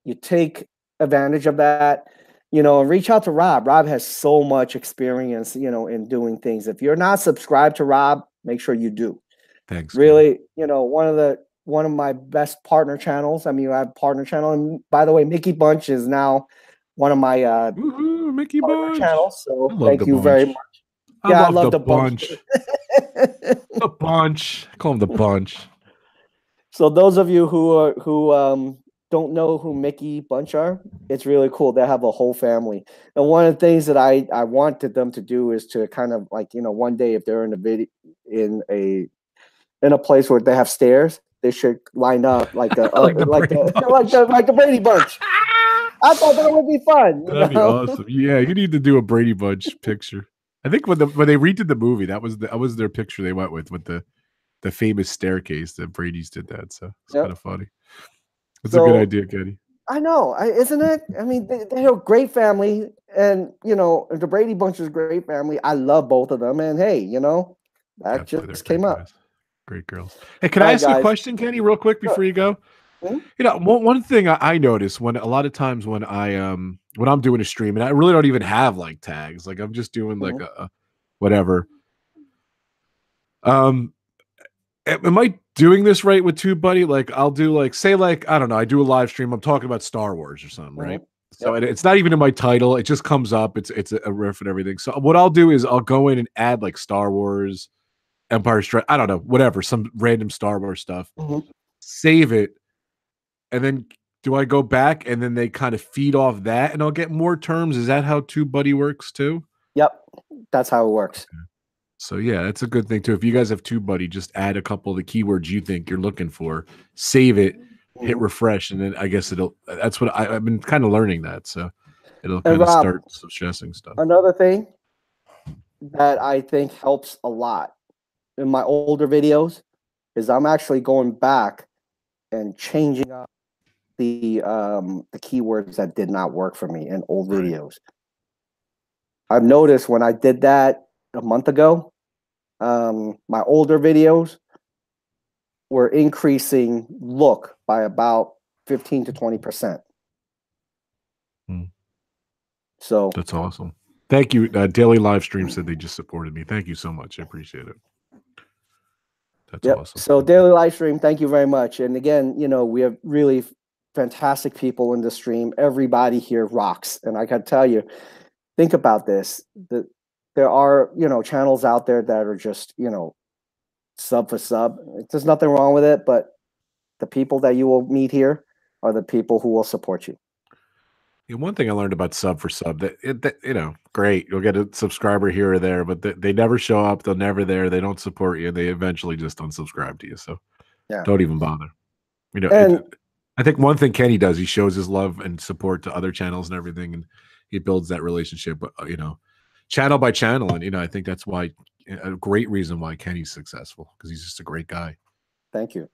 you take advantage of that, and reach out to Rob. Rob has so much experience, in doing things. If you're not subscribed to Rob, make sure you do. Thanks. Really, one of my best partner channels. I mean, I have a partner channel, and by the way, Mickey Bunch is now one of my Mickey Bunch channels. So thank you very much. I love the bunch. The bunch. I call him the bunch. So those of you who don't know who Mickey Bunch are, it's really cool. They have a whole family. And one of the things that I wanted them to do is to kind of one day if they're in a video in a place where they have stairs, they should line up like the Brady Bunch. I thought that would be fun. That'd be awesome. Yeah, you need to do a Brady Bunch picture. I think when they redid the movie, that was their picture they went with the famous staircase that Brady's did that. So it's kind of funny. It's a good idea, Kenny. I know, isn't it? I mean, they're a great family, and the Brady Bunch is a great family. I love both of them, and hey, that just came up. Great girls. Hey, can I ask you a question, Kenny, real quick before you go? Mm-hmm. One thing I notice when a lot of times when I'm doing a stream and I really don't even have like tags, like I'm just doing like a whatever. Am I doing this right with TubeBuddy? Like I'll do say I don't know, I do a live stream, I'm talking about Star Wars or something, right? So it's not even in my title. It just comes up. It's a riff and everything. So what I'll do is I'll go in and add like Star Wars, Empire Strike. I don't know, whatever, some random Star Wars stuff. Save it, and then do I go back and then they kind of feed off that, and I'll get more terms? Is that how TubeBuddy works too? Yep, that's how it works. Okay. So yeah, that's a good thing too. If you guys have TubeBuddy, just add a couple of the keywords you think you're looking for, save it, hit refresh, and then I guess it'll. That's what I've been kind of learning that. So it'll kind of start suggesting stuff. Another thing that I think helps a lot in my older videos is I'm actually going back and changing up the keywords that did not work for me in old videos. I've noticed when I did that a month ago, my older videos were increasing look by about 15 to 20%. So that's awesome. Thank you. Daily Live Stream said they just supported me. Thank you so much. I appreciate it. That's awesome. So Daily Live Stream, thank you very much. And again, you know, we have really fantastic people in the stream. Everybody here rocks. And I can tell you, think about this, that there are, you know, channels out there that are just, you know, sub for sub. There's nothing wrong with it, but the people that you will meet here are the people who will support you. Yeah, one thing I learned about sub for sub, that you know, great, you'll get a subscriber here or there, but they never show up. They're never there. They don't support you. They eventually just unsubscribe to you. So don't even bother. You know, I think one thing Kenny does, he shows his love and support to other channels and everything, and he builds that relationship, you know, channel by channel. And, you know, I think that's why a great reason why Kenny's successful, because he's just a great guy. Thank you.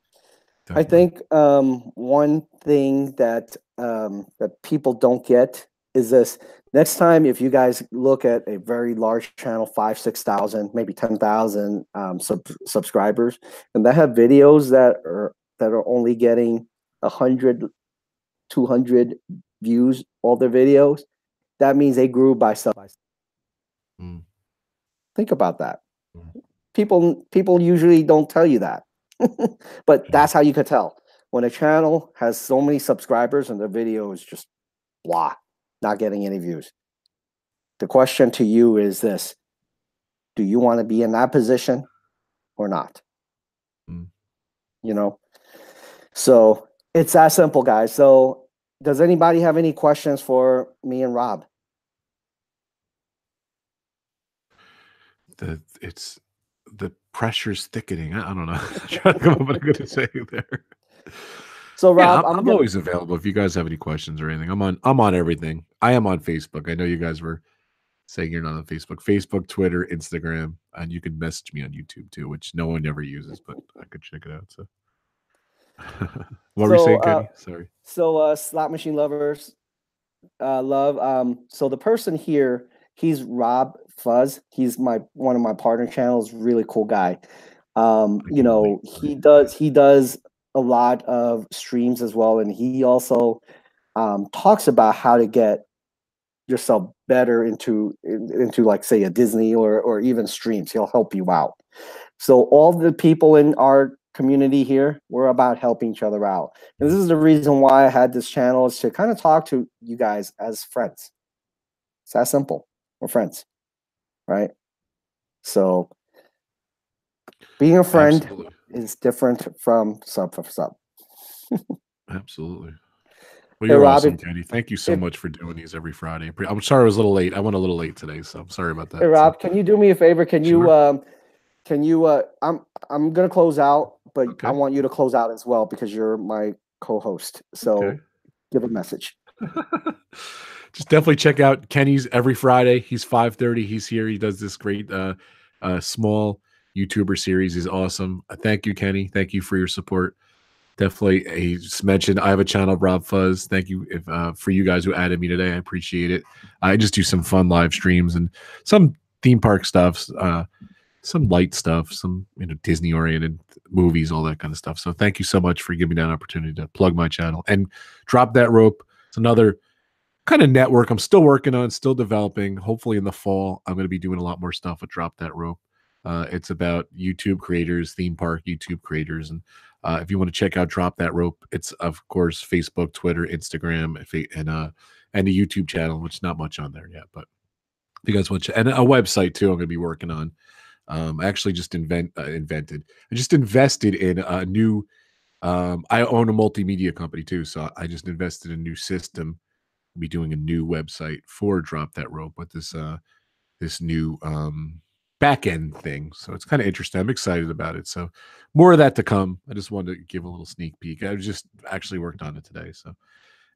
Definitely. I think one thing that that people don't get is this. Next time, if you guys look at a very large channel, 5,000, 6,000, maybe 10,000 subscribers, and they have videos that are only getting 100, 200 views, all their videos, that means they grew by sub. Think about that. People usually don't tell you that. But that's how you could tell. When a channel has so many subscribers and the video is just blah, not getting any views. The question to you is this: do you want to be in that position or not? You know? So it's that simple, guys. So does anybody have any questions for me and Rob? The pressure's thickening. I don't know. I'm trying to come up with a good saying there. So Rob, I'm always available if you guys have any questions or anything. I'm on everything. I am on Facebook. I know you guys were saying you're not on Facebook, Twitter, Instagram, and you can message me on YouTube too, which no one ever uses, but I could check it out. So what were you saying, Kenny? Sorry. So slot machine lovers love. So the person here, he's Rob Fuzz. He's one of my partner channels. Really cool guy. You know, he does a lot of streams as well, and he also talks about how to get yourself better into like, say, a Disney or even streams. He'll help you out. So all the people in our community here, we're about helping each other out. And this is the reason why I had this channel, is to kind of talk to you guys as friends. It's that simple. We're friends, right? So being a friend is different from sub for sub. Absolutely. Well, you're awesome, Kenny. Thank you so much for doing these every Friday. I'm sorry I was a little late. I went a little late today, so I'm sorry about that. Hey, Rob, can you do me a favor? Can you I'm gonna close out, but I want you to close out as well because you're my co-host. So give a message. Just definitely check out Kenny's every Friday. He's 5:30. He's here. He does this great small YouTuber series. He's awesome. Thank you, Kenny. Thank you for your support. Definitely, he just mentioned I have a channel, Rob Fuzz. Thank you for you guys who added me today. I appreciate it. I just do some fun live streams and some theme park stuff, some light stuff, some Disney oriented movies, all that kind of stuff. So thank you so much for giving me that opportunity to plug my channel and Drop That Rope. It's another kind of network I'm still working on, still developing. Hopefully in the fall, I'm going to be doing a lot more stuff with Drop That Rope. It's about YouTube creators, theme park YouTube creators. And if you want to check out Drop That Rope, it's, of course, Facebook, Twitter, Instagram, and a YouTube channel, which is not much on there yet, but if you guys want to, and a website too, I'm going to be working on. I actually just I just invested in a new. I own a multimedia company too, so I just invested in a new system. Be doing a new website for Drop That Rope with this new back end thing. So it's kind of interesting. I'm excited about it. So more of that to come. I just wanted to give a little sneak peek. I just actually worked on it today. So,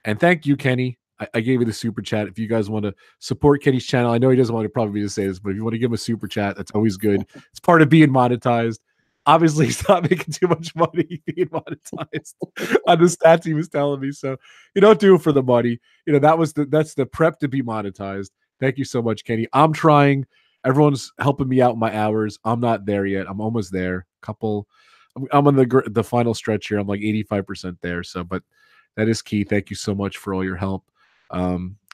and thank you, Kenny. I gave you the super chat. If you guys want to support Kenny's channel, I know he doesn't want to probably to say this, but if you want to give him a super chat, that's always good. It's part of being monetized. Obviously, he's not making too much money being monetized on the stats he was telling me. So you don't do it for the money. You know, that's the prep to be monetized. Thank you so much, Kenny. I'm trying. Everyone's helping me out in my hours. I'm not there yet. I'm almost there. I'm on the final stretch here. I'm like 85% there. So, but that is key. Thank you so much for all your help.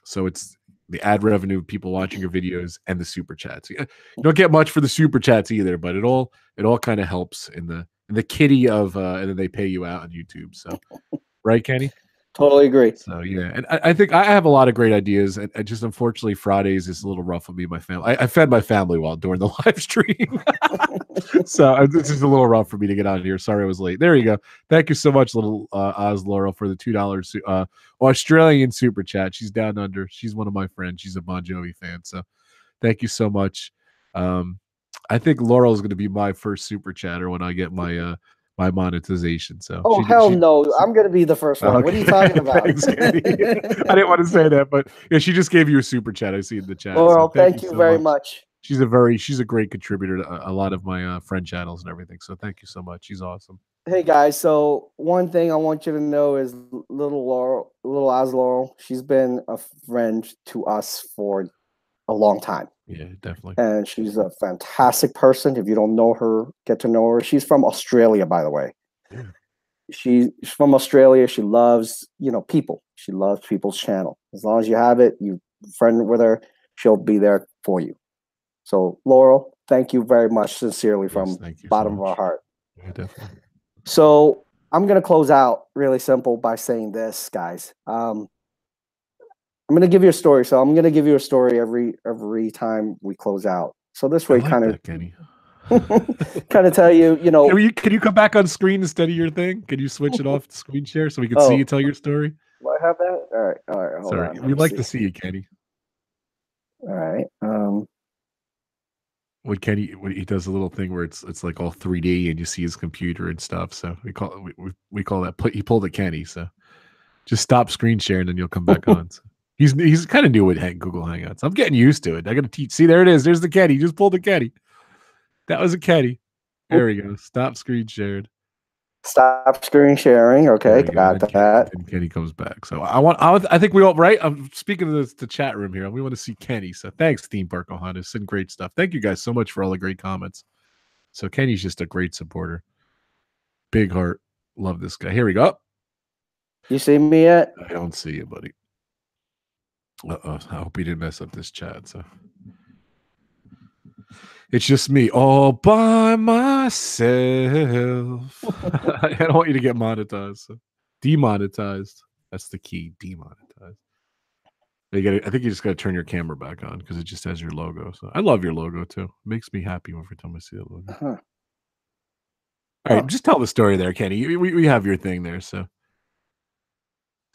So it's the ad revenue, people watching your videos, and the super chats. You don't get much for the super chats either, but it all kind of helps in the kitty of and then they pay you out on YouTube. So, right, Kenny? Totally agree. So yeah, and I think I have a lot of great ideas, and I just unfortunately Fridays is a little rough on me and my family. I fed my family while during the live stream, so it's just a little rough for me to get out of here. Sorry I was late. There you go. Thank you so much, little Oz Laurel, for the $2 Australian super chat. She's down under. She's one of my friends. She's a Bon Jovi fan. So thank you so much. I think Laurel is going to be my first super chatter when I get my my monetization. So hell no, I'm going to be the first one. Okay. What are you talking about? Thanks, I didn't want to say that, but yeah, she just gave you a super chat. I see in the chat. Laurel, so thank you so very much. She's a great contributor to a lot of my friend channels and everything. So thank you so much. She's awesome. Hey guys, so one thing I want you to know is little Oz Laurel, she's been a friend to us for a long time. Yeah, definitely. And she's a fantastic person. If you don't know her, get to know her. She's from Australia, by the way. Yeah. She's from Australia. She loves, people. She loves people's channel. As long as you have it, you friend with her, she'll be there for you. So, Laurel, thank you very much, sincerely, from bottom of our heart. Yeah, definitely. So I'm going to close out really simple by saying this, guys. I'm going to give you a story. So I'm going to give you a story every time we close out. So this way, kind of tell you, Can you come back on screen instead of your thing? Can you switch it off the screen share so we can see you tell your story? Do I have that? All right. Hold Sorry, on. We'd like to see you, Kenny. All right. When he does a little thing where it's like all 3D and you see his computer and stuff. So we call that he pulled a Kenny. So just stop screen sharing and you'll come back on. So. He's kind of new with Google Hangouts. I'm getting used to it. I got to teach. See, there it is. There's the Kenny. Just pulled the Kenny. That was a Kenny. There we go. Stop screen shared. Stop screen sharing. Okay, got that. And Kenny comes back. So I think we all right. I'm speaking to the chat room here. We want to see Kenny. So thanks, Theme Park Ohana. It's been great stuff. Thank you guys so much for all the great comments. So Kenny's just a great supporter. Big heart. Love this guy. Here we go. You see me yet? I don't see you, buddy. I hope he didn't mess up this chat. So it's just me all by myself. I don't want you to get monetized. So. Demonetized. That's the key. Demonetized. I think you just got to turn your camera back on because it just has your logo. So I love your logo too. It makes me happy every time I see the logo. All right, just tell the story there, Kenny. We have your thing there, so.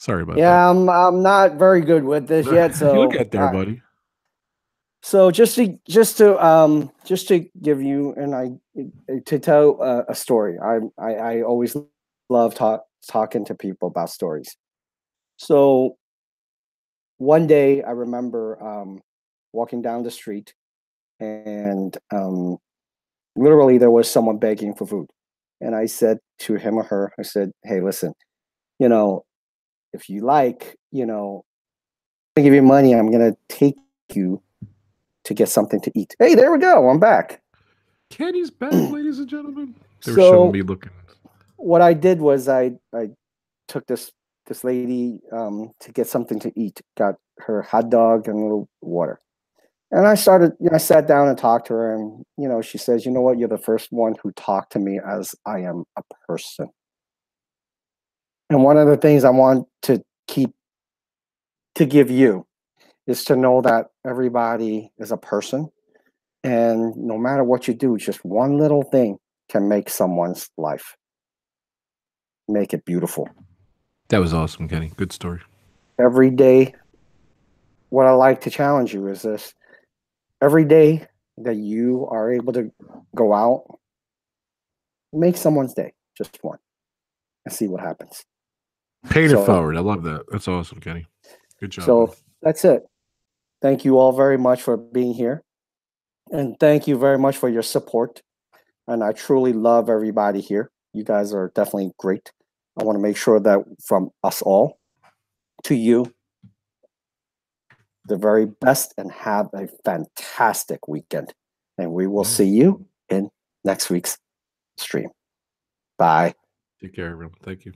Sorry about that. Yeah, I'm not very good with this yet. So you'll get there, buddy. So just to give you to tell a story. I always love talking to people about stories. So one day I remember walking down the street, and literally there was someone begging for food, and I said to him or her, I said, "Hey, listen, if you like, I'm gonna give you money. I'm gonna take you to get something to eat." Hey, there we go. I'm back. Kenny's back, ladies and gentlemen. They were showing me looking. What I did was I took this lady to get something to eat. Got her hot dog and a little water. And I started, I sat down and talked to her, and she says, "You know what? You're the first one who talked to me as I am a person." And one of the things I want to keep to give you is to know that everybody is a person, and no matter what you do, just one little thing can make someone's life, make it beautiful. That was awesome, Kenny. Good story. Every day, what I like to challenge you is this: every day that you are able to go out, make someone's day, just one, and see what happens. Paying it So, forward. I love that. That's awesome, Kenny. Good job. so Man. that's it. Thank you all very much for being here. And thank you very much for your support. And I truly love everybody here. You guys are definitely great. I want to make sure that from us all to you, the very best, and have a fantastic weekend. And we will see you in next week's stream. Bye. Take care, everyone. Thank you.